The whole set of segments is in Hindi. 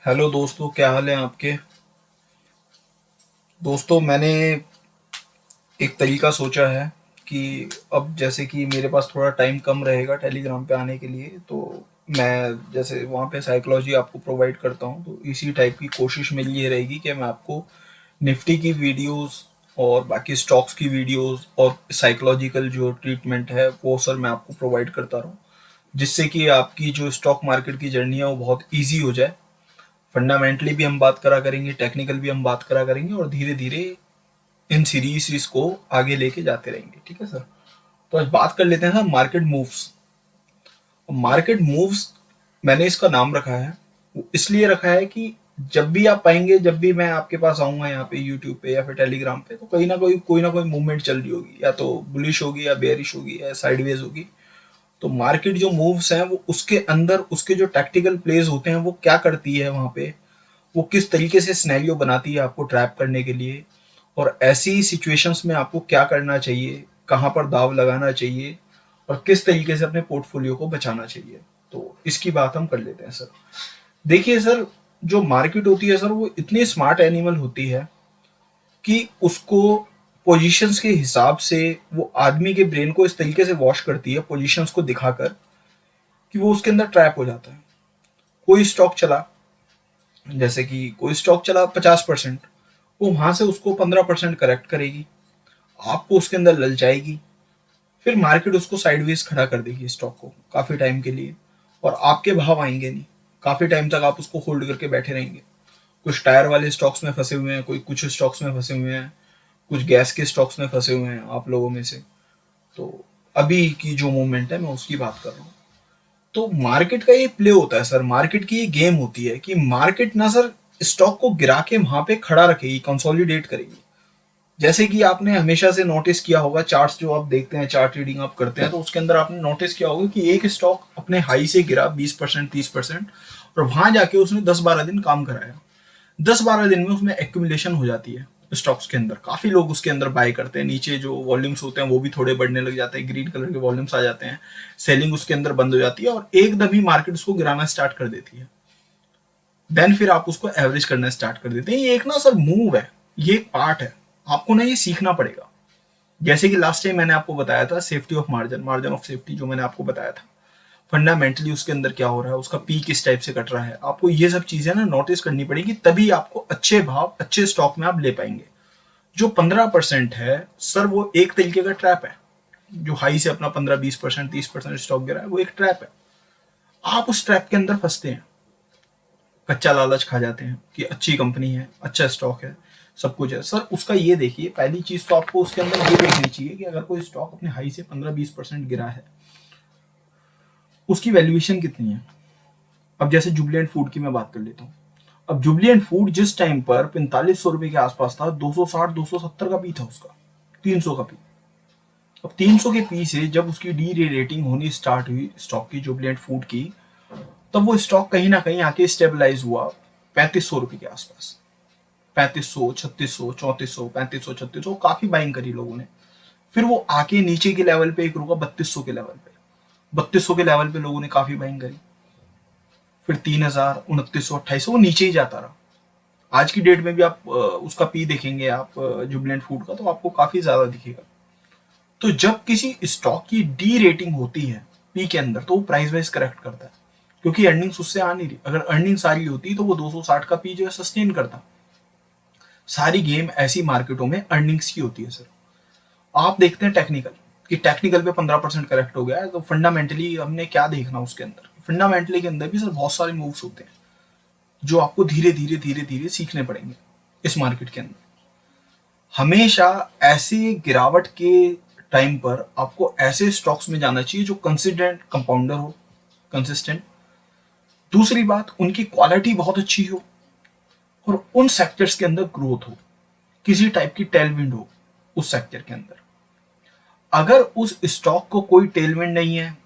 हेलो दोस्तों, क्या हाल है आपके। दोस्तों, मैंने एक तरीका सोचा है कि अब जैसे कि मेरे पास थोड़ा टाइम कम रहेगा टेलीग्राम पे आने के लिए, तो मैं जैसे वहाँ पे साइकोलॉजी आपको प्रोवाइड करता हूँ, तो इसी टाइप की कोशिश मेरी ये रहेगी कि मैं आपको निफ्टी की वीडियोस और बाकी स्टॉक्स की वीडियोस और साइकोलॉजिकल जो ट्रीटमेंट है वो सर मैं आपको प्रोवाइड करता रहूँ, जिससे कि आपकी जो स्टॉक मार्केट की जर्नी है वो बहुत ईजी हो जाए। फंडामेंटली भी हम बात करा करेंगे, टेक्निकल भी हम बात करा करेंगे, और धीरे धीरे इन सीरीज को आगे लेके जाते रहेंगे। ठीक है सर। तो आज बात कर लेते हैं sir market moves. Market moves मैंने इसका नाम रखा है, वो इसलिए रखा है कि जब भी आप पाएंगे, जब भी मैं आपके पास आऊंगा यहाँ पे यूट्यूब पे या फिर टेलीग्राम पे, तो कहीं ना कोई मूवमेंट चल रही होगी, या तो बुलिश होगी या बेयरिश होगी या साइडवेज होगी। तो मार्केट जो मूव्स हैं वो उसके अंदर उसके जो टैक्टिकल प्लेज होते हैं वो क्या करती है वहां पे, वो किस तरीके से सिनेरियो बनाती है आपको ट्रैप करने के लिए, और ऐसी सिचुएशंस में आपको क्या करना चाहिए, कहाँ पर दाव लगाना चाहिए, और किस तरीके से अपने पोर्टफोलियो को बचाना चाहिए। तो इसकी बात हम कर लेते हैं सर। देखिए सर, जो मार्केट होती है सर वो इतनी स्मार्ट एनिमल होती है कि उसको पोजीशंस के हिसाब से वो आदमी के ब्रेन को इस तरीके से वॉश करती है पोजीशंस को दिखाकर कि वो उसके अंदर ट्रैप हो जाता है। कोई स्टॉक चला, जैसे कि कोई स्टॉक चला 50%, वो वहां से उसको 15% करेक्ट करेगी, आपको उसके अंदर ललचाएगी, फिर मार्केट उसको साइडवेज खड़ा कर देगी स्टॉक को काफी टाइम के लिए, और आपके भाव आएंगे नहीं। काफी टाइम तक आप उसको होल्ड करके बैठे रहेंगे। कुछ टायर वाले स्टॉक्स में फंसे हुए हैं, कोई कुछ स्टॉक्स में फंसे हुए हैं, कुछ गैस के स्टॉक्स में फंसे हुए हैं आप लोगों में से। तो अभी की जो मूवमेंट है मैं उसकी बात कर रहा हूँ। तो मार्केट का ये प्ले होता है सर, मार्केट की ये गेम होती है कि मार्केट ना सर स्टॉक को गिरा के वहां पे खड़ा रखेगी, कंसोलिडेट करेगी। जैसे कि आपने हमेशा से नोटिस किया होगा, चार्ट्स जो आप देखते हैं, चार्ट रीडिंग आप करते हैं, तो उसके अंदर आपने नोटिस किया होगा कि एक स्टॉक अपने हाई से गिरा 20% 30%, और वहां जाके उसने 10-12 दिन काम कराया। 10-12 दिन में उसमें एक्यूमुलेशन हो जाती है स्टॉक्स के अंदर, काफी लोग उसके अंदर बाय करते हैं, नीचे जो वॉल्यूम्स होते हैं वो भी थोड़े बढ़ने लग जाते हैं, ग्रीन कलर के वॉल्यूम्स आ जाते हैं, सेलिंग उसके अंदर बंद हो जाती है, और एकदम ही मार्केट उसको गिराना स्टार्ट कर देती है। देन फिर आप उसको एवरेज करना स्टार्ट कर देते हैं। ये एक ना सर मूव है, ये एक पार्ट है, आपको ना ये सीखना पड़ेगा। जैसे कि लास्ट टाइम मैंने आपको बताया था safety of margin, margin of safety जो मैंने आपको बताया था, फंडामेंटली उसके अंदर क्या हो रहा है, उसका पी किस टाइप से कट रहा है, आपको ये सब चीजें ना नोटिस करनी पड़ेगी, तभी आपको अच्छे भाव अच्छे स्टॉक में आप ले पाएंगे। जो 15% है सर वो एक तरीके का ट्रैप है। जो हाई से अपना 15-20% 30% स्टॉक गिरा है वो एक ट्रैप है। आप उस ट्रैप के अंदर फंसते हैं, कच्चा लालच खा जाते हैं कि अच्छी कंपनी है, अच्छा स्टॉक है, सब कुछ है। सर उसका ये देखिए, पहली चीज तो आपको उसके अंदर ये देखनी चाहिए कि अगर कोई स्टॉक अपने हाई से 15-20% गिरा है, उसकी वैल्यूएशन कितनी है। अब जैसे जुबलेंट फूड की मैं बात कर लेता हूँ। अब जुबलेंट फूड जिस टाइम पर 4500 रुपए के आसपास था, 260 270 का पी था उसका, 300 का पी। अब 300 के पी से जब उसकी डी रेटिंग होनी स्टार्ट हुई स्टॉक की, जुबलेंट फूड की, तब वो स्टॉक कहीं ना कहीं आके स्टेबलाइज हुआ 3500 रुपए के आसपास। 3500 3600 3400 3500 3600, काफी बाइंग करी लोगों ने। फिर वो आके नीचे के लेवल पे एक रुका 3200 के लेवल पे। 3200 के लेवल पे लोगों ने काफी बाइंग करी। फिर 3000 2900 2800 वो नीचे ही जाता रहा। आज की डेट में भी आप उसका पी देखेंगे आप जुबलेंट फूड का, तो आपको काफी ज्यादा दिखेगा। तो जब किसी स्टॉक की डी रेटिंग होती है पी के अंदर, तो वो प्राइस वाइज करेक्ट करता है, क्योंकि अर्निंग्स उससे आ नहीं रही। अगर अर्निंग्स आ रही होती तो वो 260 का पी जो है सस्टेन करता। सारी गेम ऐसी मार्केटों में अर्निंग्स की होती है सर। आप देखते हैं टेक्निकल, कि टेक्निकल पे 15% करेक्ट हो गया है, तो फंडामेंटली हमने क्या देखना उसके अंदर। फंडामेंटली के अंदर भी सर बहुत सारे मूव्स होते हैं जो आपको धीरे धीरे धीरे धीरे सीखने पड़ेंगे इस मार्केट के अंदर। हमेशा ऐसी गिरावट के टाइम पर आपको ऐसे स्टॉक्स में जाना चाहिए जो कंसिस्टेंट कंपाउंडर हो, कंसिस्टेंट। दूसरी बात, उनकी क्वालिटी बहुत अच्छी हो, और उन सेक्टर्स के अंदर ग्रोथ हो, किसी टाइप की टेलविंड हो उस सेक्टर के अंदर। अगर उस स्टॉक को कोई टेलविंड नहीं है,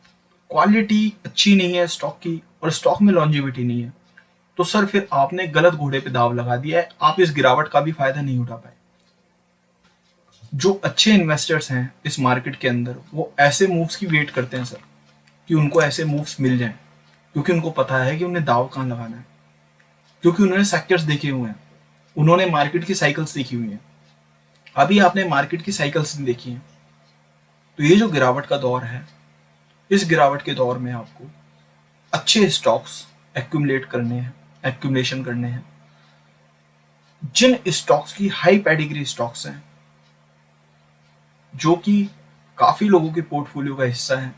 क्वालिटी अच्छी नहीं है स्टॉक की, और स्टॉक में लॉन्जिविटी नहीं है, तो सर फिर आपने गलत घोड़े पे दाव लगा दिया है, आप इस गिरावट का भी फायदा नहीं उठा पाए। जो अच्छे इन्वेस्टर्स हैं इस मार्केट के अंदर, वो ऐसे मूव्स की वेट करते हैं सर, कि उनको ऐसे मूव्स मिल जाएं, क्योंकि उनको पता है कि उन्हें दाव कहाँ लगाना है। क्योंकि उन्होंने सेक्टर्स देखे हुए हैं, उन्होंने मार्केट की साइकिल्स देखी हुई हैं। अभी आपने मार्केट की साइकिल्स नहीं देखी हैं। तो ये जो गिरावट का दौर है, इस गिरावट के दौर में आपको अच्छे स्टॉक्स एक्यूमुलेट करने हैं, एक्यूमुलेशन करने हैं। जिन स्टॉक्स की हाई पेडिग्री स्टॉक्स हैं, जो कि काफी लोगों के पोर्टफोलियो का हिस्सा है,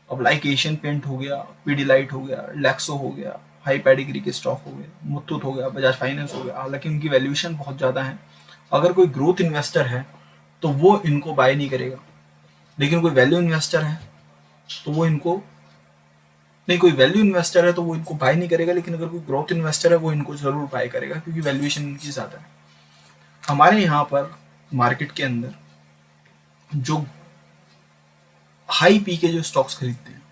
अब लाइक एशियन पेंट हो गया, पीडीलाइट हो गया, लैक्सो हो गया, हाई पेडिग्री के स्टॉक हो गए, मुथूट हो गया, बजाज फाइनेंस हो गया, हालांकि उनकी वैल्यूएशन बहुत ज़्यादा है। अगर कोई ग्रोथ इन्वेस्टर है तो वो इनको बाय नहीं करेगा, लेकिन कोई वैल्यू इन्वेस्टर है तो वो इनको नहीं, कोई वैल्यू इन्वेस्टर है तो वो इनको बाय नहीं करेगा, लेकिन अगर कोई ग्रोथ इन्वेस्टर है वो इनको जरूर बाय करेगा, क्योंकि वैल्यूएशन इनकी ज़्यादा है। हमारे यहाँ पर मार्केट के अंदर जो हाई पी के जो स्टॉक्स खरीदते हैं,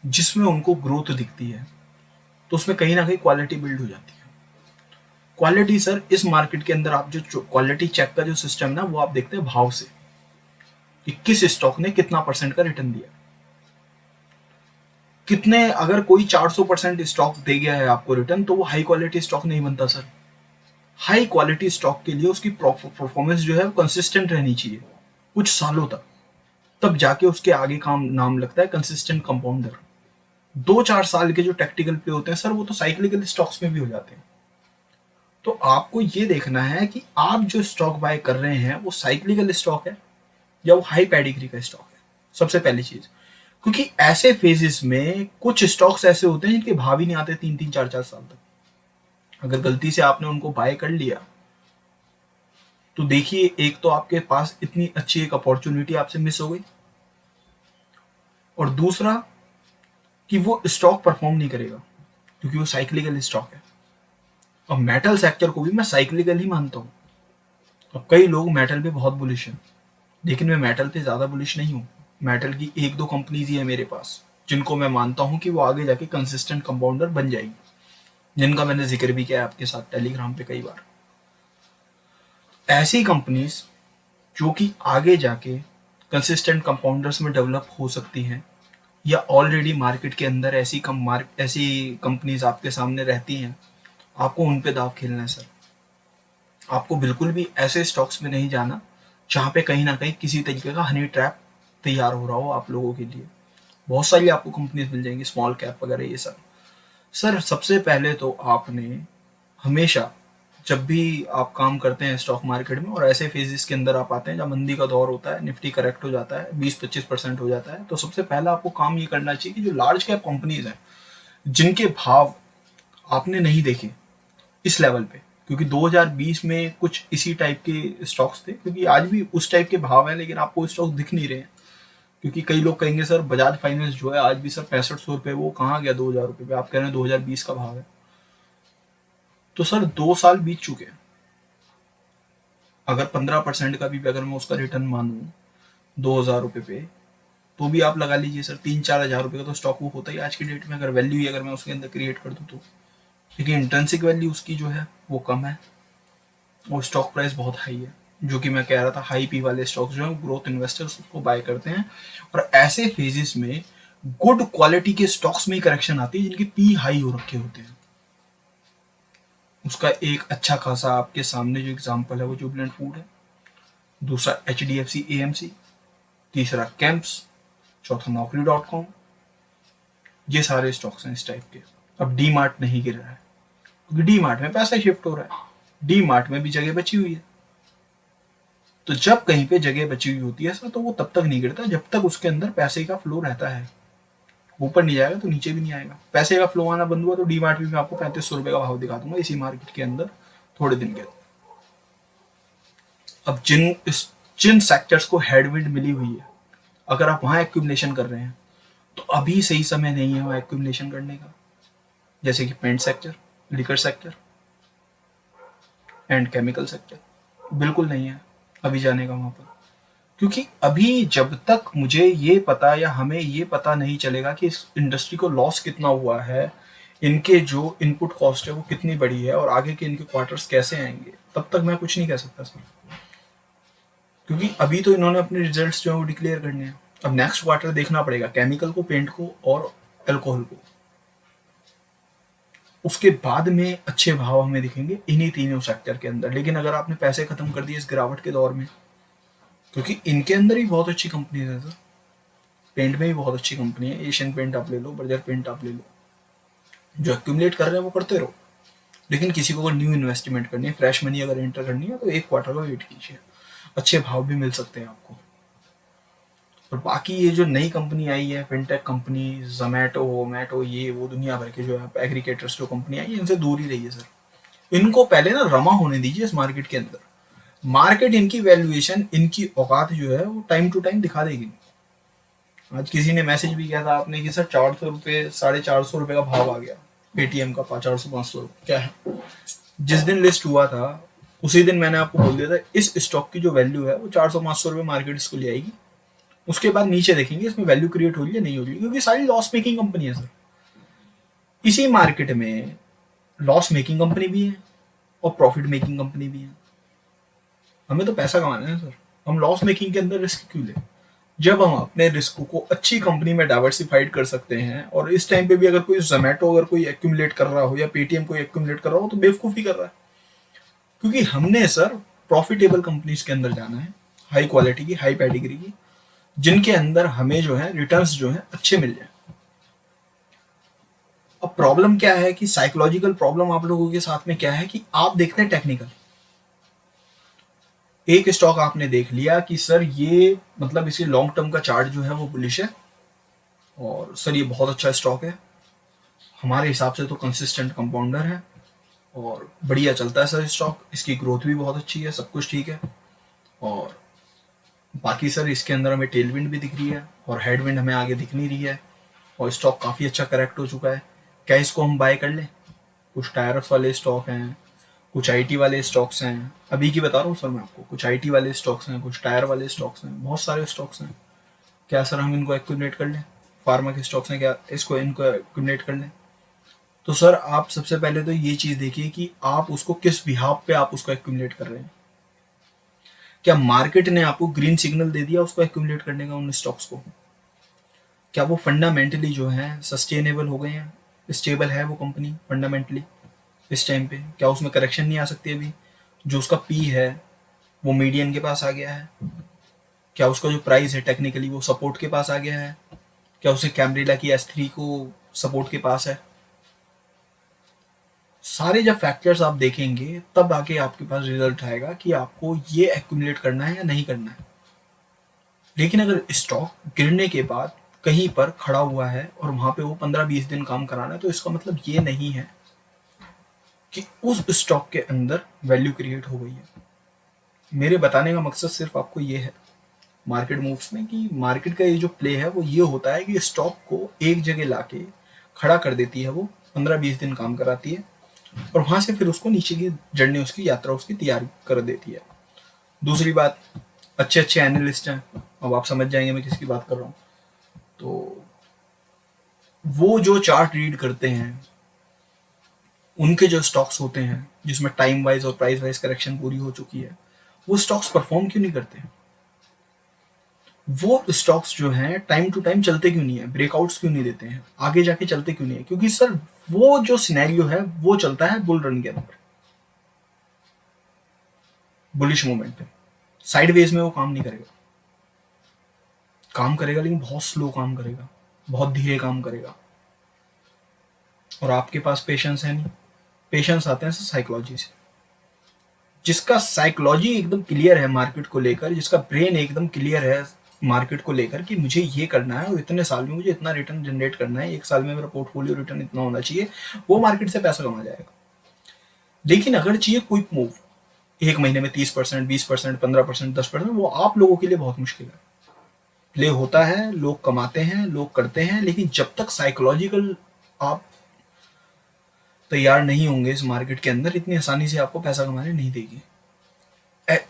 जिसमें उनको ग्रोथ दिखती है, तो उसमें कहीं ना कहीं क्वालिटी बिल्ड हो जाती है। क्वालिटी सर, इस मार्केट के अंदर आप जो क्वालिटी चेक का जो सिस्टम है ना, वो आप देखते हैं भाव से, कि किस स्टॉक ने कितना परसेंट का रिटर्न दिया, कितने। अगर कोई 400% स्टॉक दे गया है आपको रिटर्न, तो वो हाई क्वालिटी स्टॉक नहीं बनता सर। हाई क्वालिटी स्टॉक के लिए उसकी परफॉर्मेंस जो है कंसिस्टेंट रहनी चाहिए कुछ सालों तक, तब जाके उसके आगे काम नाम लगता है कंसिस्टेंट कंपाउंडर। 2-4 साल के जो टेक्टिकल प्ले होते हैं सर, वो तो साइक्लिकल स्टॉक्स में भी हो जाते हैं। तो आपको ये देखना है कि आप जो स्टॉक बाय कर रहे हैं वो साइक्लिकल स्टॉक है या वो हाई पेडिग्री का स्टॉक है, सबसे पहली चीज। क्योंकि ऐसे फेजेस में कुछ स्टॉक्स ऐसे होते हैं जिनके भाव ही नहीं आते 3-4 तक। अगर गलती से आपने उनको बाय कर लिया तो देखिए, एक तो आपके पास इतनी अच्छी एक अपॉर्चुनिटी आपसे मिस हो गई, और दूसरा कि वो स्टॉक परफॉर्म नहीं करेगा क्योंकि वो साइक्लिकल स्टॉक है। और मेटल सेक्टर को भी मैं साइक्लिकल ही मानता हूँ। अब कई लोग मेटल पे बहुत बुलिश हैं, लेकिन मैं मेटल पे ज्यादा बुलिश नहीं हूँ। मेटल की 1-2 कंपनीज ही है मेरे पास जिनको मैं मानता हूँ कि वो आगे जाके कंसिस्टेंट कंपाउंडर बन जाएगी, जिनका मैंने जिक्र भी किया आपके साथ टेलीग्राम पे कई बार। ऐसी कंपनीज जो कि आगे जाके कंसिस्टेंट कंपाउंडर्स में डेवलप हो सकती हैं, या ऑलरेडी मार्केट के अंदर ऐसी कंपनीज आपके सामने रहती हैं, आपको उन पे दाव खेलना है सर। आपको बिल्कुल भी ऐसे स्टॉक्स में नहीं जाना जहाँ पे कहीं ना कहीं किसी तरीके का हनी ट्रैप तैयार हो रहा हो आप लोगों के लिए। बहुत सारी आपको कंपनीज मिल जाएंगी, स्मॉल कैप वगैरह ये सब। सर सबसे पहले तो आपने हमेशा, जब भी आप काम करते हैं स्टॉक मार्केट में और ऐसे फेजेस के अंदर आप आते हैं जब मंदी का दौर होता है, निफ्टी करेक्ट हो जाता है, 20-25% हो जाता है, तो सबसे पहला आपको काम ये करना चाहिए कि जो लार्ज कैप कंपनीज हैं, जिनके भाव आपने नहीं देखे इस लेवल पे, क्योंकि 2020 में कुछ इसी टाइप के स्टॉक्स थे, क्योंकि आज भी उस टाइप के भाव हैं, लेकिन आपको स्टॉक दिख नहीं रहे हैं। क्योंकि कई लोग कहेंगे सर बजाज फाइनेंस जो है आज भी सर 6500 रुपये, वो कहाँ गया 2000 रुपये पे, आप कह रहे हैं 2020 का भाव है। तो सर 2 साल बीत चुके हैं। अगर 15% का भी अगर मैं उसका रिटर्न मानूं 2000 रुपये पे, तो भी आप लगा लीजिए सर 3-4 हज़ार रुपये का तो स्टॉक वो होता ही आज की डेट में, अगर वैल्यू ही अगर मैं उसके अंदर क्रिएट कर दूँ तो। लेकिन इंट्रिंसिक वैल्यू उसकी जो है वो कम है, और स्टॉक प्राइस बहुत हाई है, जो कि मैं कह रहा था हाई पी वाले स्टॉक्स जो है ग्रोथ इन्वेस्टर्स उसको बाय करते हैं। और ऐसे फेजेस में गुड क्वालिटी के स्टॉक्स में ही करेक्शन आती है जिनके पी हाई हो रखे होते हैं। उसका एक अच्छा खासा आपके सामने जो एग्जांपल है वो जुबिलेंट फूड है, दूसरा HDFC AMC, तीसरा कैंप्स, चौथा Naukri.com। ये सारे स्टॉक्स हैं इस टाइप के। अब डी मार्ट नहीं गिर रहा है क्योंकि डी मार्ट में पैसा शिफ्ट हो रहा है, डी मार्ट में भी जगह बची हुई है। तो जब कहीं पे जगह बची हुई होती है सर, तो वो तब तक नहीं गिरता जब तक उसके अंदर पैसे का फ्लो रहता है। ऊपर नहीं जाएगा तो नीचे भी नहीं आएगा। पैसे का फ्लो आना बंद हुआ तो डी मार्ट भी मैं आपको 3500 रुपये का भाव दिखा दूंगा इसी मार्केट के अंदर थोड़े दिन के अंदर। अब जिन सेक्टर्स को हेडविंड मिली हुई है, अगर आप वहां एक्यूमुलेशन कर रहे हैं तो अभी सही समय नहीं है वहां एक्यूमुलेशन करने का। जैसे कि paint sector, liquor sector and chemical sector, बिल्कुल नहीं है अभी जाने का वहां पर। क्योंकि अभी जब तक मुझे ये पता या हमें ये पता नहीं चलेगा कि इस इंडस्ट्री को लॉस कितना हुआ है, इनके जो इनपुट कॉस्ट है वो कितनी बड़ी है, और आगे के इनके क्वार्टर्स कैसे आएंगे, तब तक मैं कुछ नहीं कह सकता सर। क्योंकि अभी तो इन्होंने अपने रिजल्ट्स जो है वो डिक्लेयर करने हैं। अब नेक्स्ट क्वार्टर देखना पड़ेगा केमिकल को, पेंट को और अल्कोहल को। उसके बाद में अच्छे भाव हमें दिखेंगे इन्हीं तीनों सेक्टर के अंदर। लेकिन अगर आपने पैसे खत्म कर दिए इस गिरावट के दौर में, क्योंकि इनके अंदर ही बहुत अच्छी कंपनी है सर, पेंट में ही बहुत अच्छी कंपनी है, एशियन पेंट आप ले लो, बर्जर पेंट आप ले लो, जो एक्यूमुलेट कर रहे हैं वो करते रहो। लेकिन किसी को अगर न्यू इन्वेस्टमेंट करनी है, फ्रेश मनी अगर एंटर करनी है, तो एक क्वार्टर का वेट कीजिए, अच्छे भाव भी मिल सकते हैं आपको। और बाकी ये जो नई कंपनी आई है, फिनटेक कंपनी, जोमैटो मैटो, ये वो दुनिया भर के जो है एग्रीगेटर्स जो कंपनी आई है, इनसे दूर ही रहिए सर। इनको पहले ना रमा होने दीजिए इस मार्केट के अंदर। मार्केट इनकी वैल्यूएशन, इनकी औकात जो है वो टाइम टू टाइम दिखा देगी। आज किसी ने मैसेज भी किया था आपने कि सर 400 रुपये, 450 रुपये का भाव आ गया पेटीएम का, 400-500 क्या है। जिस दिन लिस्ट हुआ था उसी दिन मैंने आपको बोल दिया था इस स्टॉक की जो वैल्यू है वो 400-500 रुपये मार्केट इसको ले आएगी। उसके बाद नीचे देखेंगे इसमें वैल्यू क्रिएट हो रही है नहीं हो रही, क्योंकि सारी लॉस मेकिंग कंपनी है सर। इसी मार्केट में लॉस मेकिंग कंपनी भी है और प्रॉफिट मेकिंग कंपनी भी है। हमें तो पैसा कमाना है सर, हम लॉस मेकिंग के अंदर रिस्क क्यों ले, जब हम अपने रिस्क को अच्छी कंपनी में डाइवर्सिफाइड कर सकते हैं। और इस टाइम पे भी अगर कोई जोमेटो अगर कोई एक्यूमुलेट कर रहा हो या पेटीएम कोई एक्यूमुलेट कर रहा हो तो बेवकूफ़ी कर रहा है, क्योंकि हमने सर प्रॉफिटेबल कंपनीज के अंदर जाना है, हाई क्वालिटी की, हाई पैडिग्री की, जिनके अंदर हमें जो है रिटर्न्स जो है अच्छे मिल जाए। अब प्रॉब्लम क्या है कि साइकोलॉजिकल प्रॉब्लम आप लोगों के साथ में क्या है कि आप देखते हैं टेक्निकल, एक स्टॉक आपने देख लिया कि सर ये मतलब इसे लॉन्ग टर्म का चार्ट जो है वो बुलिश है और सर ये बहुत अच्छा स्टॉक है, हमारे हिसाब से तो कंसिस्टेंट कंपाउंडर है और बढ़िया चलता है सर स्टॉक, इसकी ग्रोथ भी बहुत अच्छी है, सब कुछ ठीक है। और बाकी सर इसके अंदर हमें टेलविंड भी दिख रही है और हेडविंड हमें आगे दिख नहीं रही है और स्टॉक काफ़ी अच्छा करेक्ट हो चुका है, क्या इसको हम बाय कर लें। कुछ टायर्स वाले स्टॉक हैं, कुछ आईटी वाले स्टॉक्स हैं, अभी की बता रहा हूँ सर मैं आपको, कुछ आईटी वाले स्टॉक्स हैं, कुछ टायर वाले स्टॉक्स हैं, बहुत सारे स्टॉक्स हैं। क्या सर हम इनको एक्यूमुलेट कर लें, फार्मा के स्टॉक्स हैं, क्या इसको इनको एक्यूमुलेट कर लें। तो सर आप सबसे पहले तो ये चीज़ देखिए कि आप उसको किस बिहाफ पे आप उसको एक्यूमुलेट कर रहे हैं। क्या मार्केट ने आपको ग्रीन सिग्नल दे दिया उसको एक्यूमुलेट करने का उन स्टॉक्स को, क्या वो फंडामेंटली जो है सस्टेनेबल हो गए हैं, स्टेबल है वो कंपनी फंडामेंटली इस टाइम पे, क्या उसमें करेक्शन नहीं आ सकती अभी, जो उसका पी है वो मीडियन के पास आ गया है, क्या उसका जो प्राइस है टेक्निकली वो सपोर्ट के पास आ गया है, क्या उसे कैमरिला की S3 को सपोर्ट के पास है। सारे जब फैक्टर्स आप देखेंगे तब आके आपके पास रिजल्ट आएगा कि आपको ये एक्यूमुलेट करना है या नहीं करना है। लेकिन अगर स्टॉक गिरने के बाद कहीं पर खड़ा हुआ है और वहां पे वो 15-20 दिन काम कराना है, तो इसका मतलब ये नहीं है कि उस स्टॉक के अंदर वैल्यू क्रिएट हो गई है। मेरे बताने का मकसद सिर्फ आपको ये है मार्केट मूव्स में कि मार्केट का ये जो प्ले है वो ये होता है कि स्टॉक को एक जगह लाके खड़ा कर देती है, वो 15-20 दिन काम कराती है और वहां से फिर उसको नीचे की जर्नी, उसकी यात्रा उसकी तैयार कर देती है। दूसरी बात, अच्छे अच्छे एनालिस्ट हैं, अब आप समझ जाएंगे मैं किसकी बात कर रहा हूँ। तो वो जो चार्ट रीड करते हैं, उनके जो स्टॉक्स होते हैं जिसमें टाइम वाइज और प्राइस वाइज करेक्शन पूरी हो चुकी है, वो स्टॉक्स परफॉर्म क्यों नहीं करते, वो स्टॉक्स जो हैं टाइम टू टाइम चलते क्यों नहीं है, ब्रेकआउट्स क्यों नहीं देते हैं, आगे जाके चलते क्यों नहीं है, क्योंकि सर वो जो सिनेरियो है वो चलता है बुल रन के अंदर, बुलिश मोमेंट पे। साइडवेज में वो काम नहीं करेगा, काम करेगा लेकिन बहुत स्लो काम करेगा, बहुत धीरे काम करेगा, और आपके पास पेशेंस है नहीं। पेशेंस आते हैं साइकोलॉजी से, जिसका साइकोलॉजी एकदम क्लियर है मार्केट को लेकर, जिसका ब्रेन एकदम क्लियर है मार्केट को लेकर कि मुझे ये करना है और इतने साल में मुझे इतना रिटर्न जनरेट करना है, एक साल में मेरा पोर्टफोलियो रिटर्न इतना होना चाहिए, वो मार्केट से पैसा कमा जाएगा। लेकिन अगर चाहिए क्विक मूव, एक महीने में 30%, 20%, 15%, 10%, वो आप लोगों के लिए बहुत मुश्किल है। प्ले होता है, लोग कमाते हैं, लोग करते हैं, लेकिन जब तक साइकोलॉजिकल आप तैयार नहीं होंगे इस मार्केट के अंदर, इतनी आसानी से आपको पैसा कमाने नहीं देगी,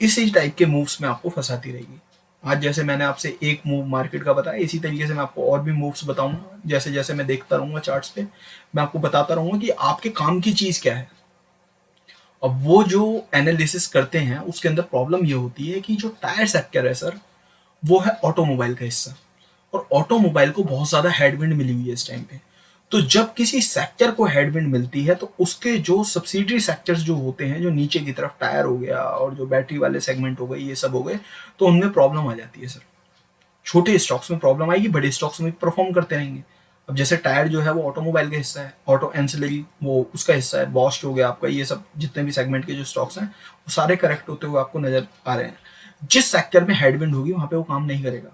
इसी टाइप के मूव्स में आपको फंसाती रहेगी। आज जैसे मैंने आपसे एक मूव मार्केट का बताया, इसी तरीके से मैं आपको और भी मूव्स बताऊंगा, जैसे जैसे मैं देखता रहूंगा चार्ट्स पे, मैं आपको बताता रहूंगा कि आपके काम की चीज क्या है। अब वो जो एनालिसिस करते हैं उसके अंदर प्रॉब्लम ये होती है कि जो टायर सेक्टर है सर, वो है ऑटोमोबाइल का हिस्सा, और ऑटोमोबाइल को बहुत ज्यादा हेडविंड मिली हुई है इस टाइम पे। तो जब किसी सेक्टर को हेडविंड मिलती है तो उसके जो सब्सिडरी सेक्टर्स जो होते हैं, जो नीचे की तरफ टायर हो गया और जो बैटरी वाले सेगमेंट हो गए, ये सब हो गए, तो उनमें प्रॉब्लम आ जाती है सर। छोटे स्टॉक्स में प्रॉब्लम आएगी, बड़े स्टॉक्स में परफॉर्म करते रहेंगे। अब जैसे टायर जो है वो ऑटोमोबाइल का हिस्सा है, ऑटो एंसिलरी वो उसका हिस्सा है, बॉश हो गया आपका, ये सब जितने भी सेगमेंट के जो स्टॉक्स हैं वो सारे करेक्ट होते हुए आपको नजर आ रहे हैं। जिस सेक्टर में हेडविंड होगी वहां पे वो काम नहीं करेगा।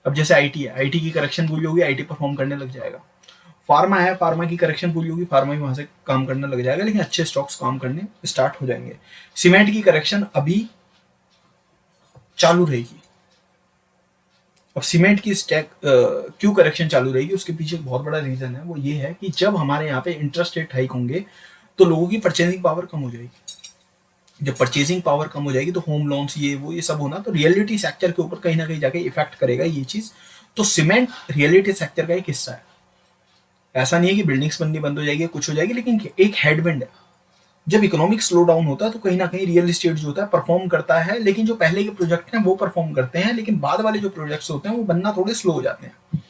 अब जैसे आईटी है, आईटी की करेक्शन पूरी होगी, आईटी परफॉर्म करने लग जाएगा। फार्मा है, फार्मा की करेक्शन पूरी होगी, फार्मा भी वहां से काम करने लग जाएगा, लेकिन अच्छे स्टॉक्स काम करने स्टार्ट हो जाएंगे। सीमेंट की करेक्शन अभी चालू रहेगी। अब सीमेंट की स्टैक क्यों करेक्शन चालू रहेगी, उसके पीछे एक बहुत बड़ा रीजन है, वो ये है कि जब हमारे यहाँ पे इंटरेस्ट रेट हाइक होंगे तो लोगों की परचेजिंग पावर कम हो जाएगी। जब परचेजिंग पावर कम हो जाएगी तो होम लोन्स ये वो ये सब होना, तो रियलिटी सेक्टर के ऊपर कहीं ना कहीं जाके इफेक्ट करेगा ये चीज। तो सीमेंट रियलिटी सेक्टर का एक हिस्सा है। ऐसा नहीं है कि बिल्डिंग्स बननी बंद हो जाएगी, कुछ हो जाएगी, लेकिन एक हेडविंड है। जब इकोनॉमिक स्लो डाउन होता है तो कहीं ना कहीं रियल एस्टेट जो होता है परफॉर्म करता है, लेकिन जो पहले के प्रोजेक्ट हैं वो परफॉर्म करते हैं, लेकिन बाद वाले जो प्रोजेक्ट्स होते हैं वो बनना थोड़े स्लो हो जाते हैं,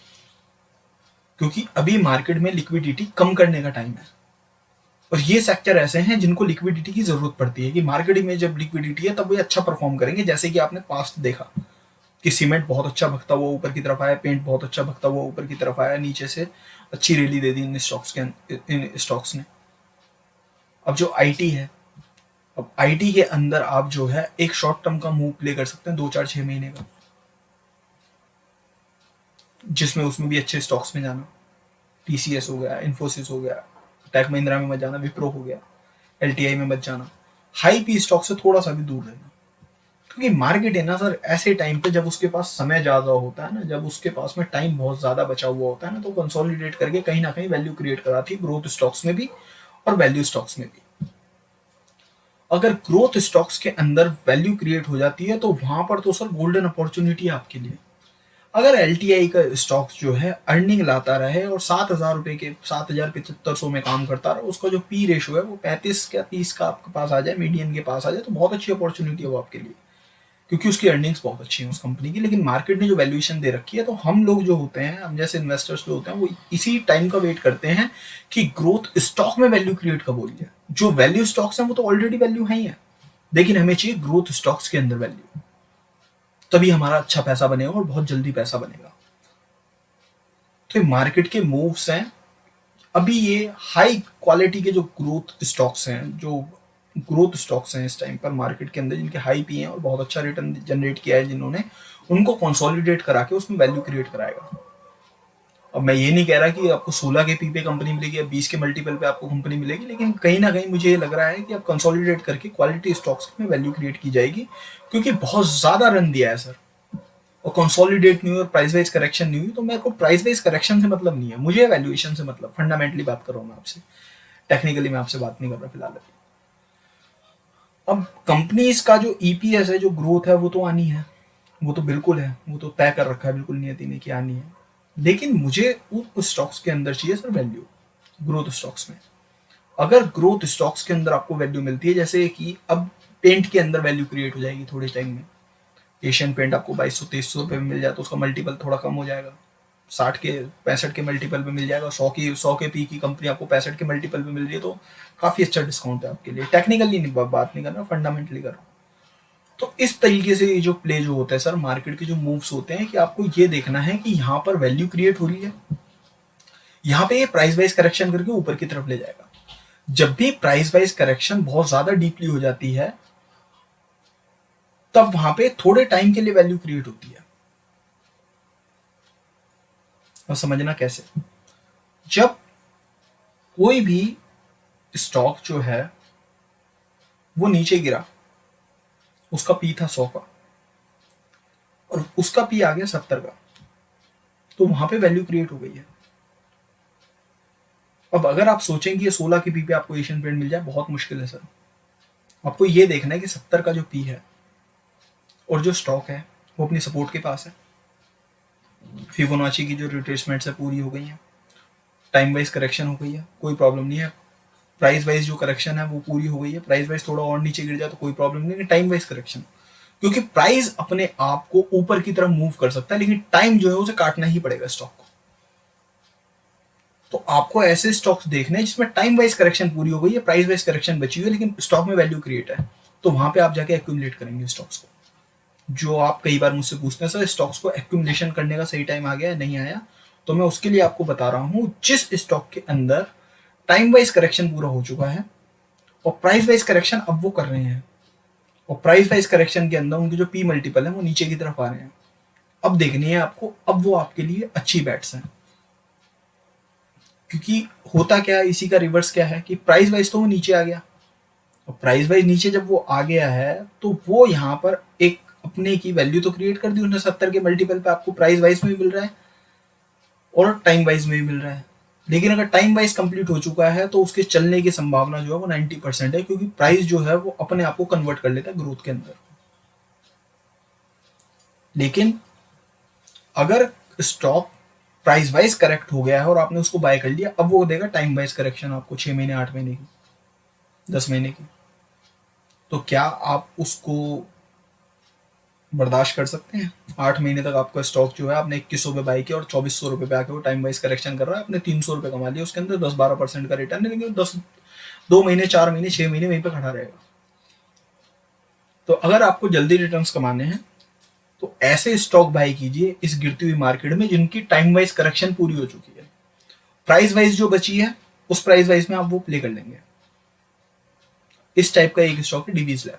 क्योंकि अभी मार्केट में लिक्विडिटी कम करने का टाइम है। और ये सेक्टर ऐसे हैं जिनको लिक्विडिटी की जरूरत पड़ती है, कि मार्केट में जब लिक्विडिटी है तब वो अच्छा परफॉर्म करेंगे। जैसे कि आपने पास्ट देखा कि सीमेंट बहुत अच्छा भगता हुआ ऊपर की तरफ आया, पेंट बहुत अच्छा भगता हुआ ऊपर की तरफ आया, नीचे से अच्छी रैली दे दी इन स्टॉक्स ने। अब जो आईटी है, अब आईटी के अंदर आप जो है एक शॉर्ट टर्म का मूव प्ले कर सकते हैं, 2 4 6 महीने का, जिसमें उसमें भी अच्छे स्टॉक्स में जाना। टीसीएस हो गया, इन्फोसिस हो गया, टेक महिंद्रा में मत जाना, विप्रो हो गया, एलटीआई में मत जाना। हाई पी स्टॉक से थोड़ा सा भी दूर रहना, क्योंकि मार्केट है ना सर, ऐसे टाइम पे जब उसके पास समय ज्यादा होता है ना, जब उसके पास में टाइम बहुत ज्यादा बचा हुआ होता है ना, तो कंसोलिडेट करके कहीं ना कहीं वैल्यू क्रिएट कराती है, ग्रोथ स्टॉक्स में भी और वैल्यू स्टॉक्स में भी। अगर ग्रोथ स्टॉक्स के अंदर वैल्यू क्रिएट हो जाती है तो वहां पर तो सर गोल्डन अपॉर्चुनिटी है आपके लिए। अगर एलटीआई का स्टॉक जो है अर्निंग लाता रहे और 7,000 रुपए के 7,7500 में काम करता रहे, उसका जो पी रेशो है वो 35 या 30 का आपके पास आ जाए, मीडियन के पास आ जाए, तो बहुत अच्छी अपॉर्चुनिटी है वो आपके लिए, क्योंकि उसकी अर्निंग्स बहुत अच्छी है उस कंपनी की। लेकिन मार्केट ने जो वैल्यूएशन दे रखी है, तो हम लोग जो होते हैं, हम जैसे इन्वेस्टर्स जो होते हैं, वो इसी टाइम का वेट करते हैं कि ग्रोथ स्टॉक में वैल्यू क्रिएट कब हो रही है। जो वैल्यू स्टॉक्स हैं वो तो ऑलरेडी वैल्यू है ही है, लेकिन हमें चाहिए ग्रोथ स्टॉक्स के अंदर वैल्यू, तभी हमारा अच्छा पैसा बनेगा और बहुत जल्दी पैसा बनेगा। तो मार्केट के मूव्स हैं अभी, ये हाई क्वालिटी के जो ग्रोथ स्टॉक्स हैं, जो ग्रोथ स्टॉक्स हैं इस टाइम पर मार्केट के अंदर, जिनके हाई पी हैं और बहुत अच्छा रिटर्न जनरेट किया है जिन्होंने, उनको कंसोलिडेट करा के उसमें वैल्यू क्रिएट कराएगा। अब मैं ये नहीं कह रहा कि आपको 16 के पी पे कंपनी मिलेगी या 20 के मल्टीपल पे आपको कंपनी मिलेगी, लेकिन कहीं ना कहीं मुझे ये लग रहा है कि आप कंसोलिडेट करके क्वालिटी स्टॉक्स में वैल्यू क्रिएट की जाएगी, क्योंकि बहुत ज्यादा रन दिया है सर, और कंसोलिडेट नहीं हुई और प्राइस वाइज करेक्शन नहीं हुई। तो मेरे को प्राइस वाइज करेक्शन से मतलब नहीं है, मुझे वैल्यूएशन से मतलब, फंडामेंटली बात कर रहा हूँ मैं आपसे, टेक्निकली मैं आपसे बात नहीं कर रहा फिलहाल। अब कंपनीज का जो ईपीएस है, जो ग्रोथ है, वो तो आनी है, वो तो बिल्कुल है, वो तो तय कर रखा है बिल्कुल नियति ने कि आनी है। लेकिन मुझे उस स्टॉक्स के अंदर चाहिए सर वैल्यू, ग्रोथ स्टॉक्स में। अगर ग्रोथ स्टॉक्स के अंदर आपको वैल्यू मिलती है, जैसे कि अब पेंट के अंदर वैल्यू क्रिएट हो जाएगी थोड़े टाइम में, एशियन पेंट आपको 2200-2300 रुपए में मिल जाए तो उसका मल्टीपल थोड़ा कम हो जाएगा, 60 के 65 के मल्टीपल पे मिल जाएगा, 100 के पी की कंपनी आपको 65 के मल्टीपल पे मिल रही है, तो काफी अच्छा डिस्काउंट है आपके लिए। टेक्निकली नहीं बात नहीं कर रहा, फंडामेंटली कर रहा हूँ। तो इस तरीके से ये जो प्ले जो होता है सर, मार्केट के जो मूव्स होते हैं, कि आपको ये देखना है कि यहाँ पर वैल्यू क्रिएट हो रही है, यहाँ पे ये प्राइस वाइज करेक्शन करके ऊपर की तरफ ले जाएगा। जब भी प्राइस वाइज करेक्शन बहुत ज्यादा डीपली हो जाती है, तब वहां पे थोड़े टाइम के लिए वैल्यू क्रिएट होती है। और समझना कैसे, जब कोई भी स्टॉक जो है वो नीचे गिरा, उसका पी था 100 का और उसका पी आ गया 70 का, तो वहां पे वैल्यू क्रिएट हो गई है। अब अगर आप सोचें कि ये 16 के पी पे आपको एशियन पेंट मिल जाए, बहुत मुश्किल है सर। आपको ये देखना है कि 70 का जो पी है और जो स्टॉक है वो अपनी सपोर्ट के पास है, फिबोनाची की जो रिट्रेसमेंट्स है पूरी हो गई है, टाइम वाइज करेक्शन हो गई है, कोई प्रॉब्लम नहीं है, प्राइस वाइज जो करेक्शन है वो पूरी हो गई है, प्राइस वाइज थोड़ा और नीचे गिर जाए तो कोई प्रॉब्लम नहीं है, टाइम वाइज करेक्शन, क्योंकि प्राइस अपने आप को ऊपर की तरफ मूव कर सकता है, लेकिन टाइम जो है उसे काटना ही पड़ेगा स्टॉक को। तो आपको ऐसे स्टॉक्स देखने हैं जिसमें टाइम वाइज करेक्शन पूरी हो गई है, प्राइस वाइज करेक्शन बची हुई है, लेकिन स्टॉक में वैल्यू क्रिएट है, तो वहां पे आप जाके एक्यूमुलेट करेंगे स्टॉक्स को। जो आप कई बार मुझसे पूछते हैं सर स्टॉक्स को एक्यूमुलेशन करने का सही टाइम आ गया है, नहीं आया, तो मैं उसके लिए आपको बता रहा हूँ जिस स्टॉक के अंदर टाइम वाइज करेक्शन पूरा हो चुका है और प्राइस वाइज करेक्शन अब वो कर रहे हैं, और प्राइस वाइज करेक्शन के अंदर उनके जो पी मल्टीपल है वो नीचे की तरफ आ रहे हैं, अब देखनी है आपको, अब वो आपके लिए अच्छी बैट्स हैं। क्योंकि होता क्या है, इसी का रिवर्स क्या है कि प्राइस वाइज तो वो नीचे आ गया, और प्राइस वाइज नीचे जब वो आ गया है तो वो यहाँ पर एक अपने की वैल्यू तो क्रिएट कर दी उसने, 70 के मल्टीपल पे आपको प्राइस वाइज में भी मिल रहा है और टाइम वाइज में भी मिल रहा है। लेकिन अगर टाइम वाइज कंप्लीट हो चुका है तो उसके चलने की संभावना जो है वो 90% है, क्योंकि प्राइस जो है वो अपने आप को कन्वर्ट कर लेता है ग्रोथ के अंदर। लेकिन अगर स्टॉक प्राइस वाइज करेक्ट हो गया है और आपने उसको बाय कर लिया, अब वो देगा टाइम वाइज करेक्शन आपको 6 महीने, 8 महीने की, 10 महीने की, तो क्या आप उसको बर्दाश्त कर सकते हैं? 8 महीने तक आपका स्टॉक जो है आपने 2100 पे बाई किया और 2400 रुपये पे आके वो टाइम वाइज करेक्शन कर रहा है, आपने 300 रुपये कमा लिया उसके अंदर, 10-12% का रिटर्न है, लेकिन 2 महीने, 4 महीने, 6 महीने वहीं पे खड़ा रहेगा। तो अगर आपको जल्दी रिटर्न्स कमाने हैं तो ऐसे स्टॉक बाय कीजिए इस गिरती हुई मार्केट में जिनकी टाइम वाइज करेक्शन पूरी हो चुकी है, प्राइस वाइज जो बची है उस प्राइस वाइज में आप वो प्ले कर लेंगे। इस टाइप का एक स्टॉक है डिवीज लैब,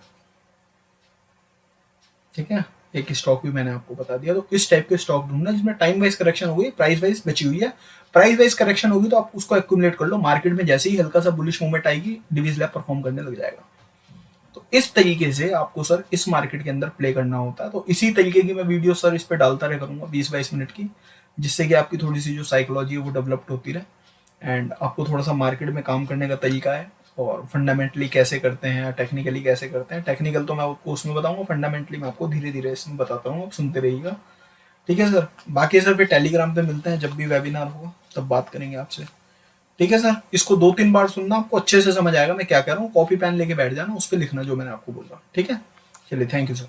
ठीक है, एक स्टॉक भी मैंने आपको बता दिया। तो इस टाइप के स्टॉक ढूंढना जिसमें टाइम वाइज करेक्शन हो गई, प्राइस वाइज बची हुई है, प्राइस वाइज करेक्शन होगी तो आप उसको एक्यूमुलेट कर लो, मार्केट में जैसे ही हल्का सा बुलिश मूवमेंट आएगी डिवीज लैब परफॉर्म करने लग जाएगा। तो इस तरीके से आपको सर इस मार्केट के अंदर प्ले करना होता है। तो इसी तरीके की मैं वीडियो सर इस पर डालता रह करूंगा 20-22 मिनट की, जिससे कि आपकी थोड़ी सी जो साइकोलॉजी है वो डेवलप्ड होती रहे एंड आपको थोड़ा सा मार्केट में काम करने का तरीका है, और फंडामेंटली कैसे करते हैं, टेक्निकली कैसे करते हैं। टेक्निकल तो मैं आपको उसमें बताऊंगा, फंडामेंटली मैं आपको धीरे धीरे इसमें बताता हूँ, आप सुनते रहिएगा, ठीक है सर। बाकी सर फिर टेलीग्राम पे मिलते हैं, जब भी वेबिनार होगा तब बात करेंगे आपसे, ठीक है सर। इसको 2-3 बार सुनना, आपको अच्छे से समझ आएगा मैं क्या कह रहा हूँ, कॉपी पेन लेके बैठ जाना, उस पर लिखना जो मैंने आपको बोला, ठीक है। चलिए, थैंक यू सर।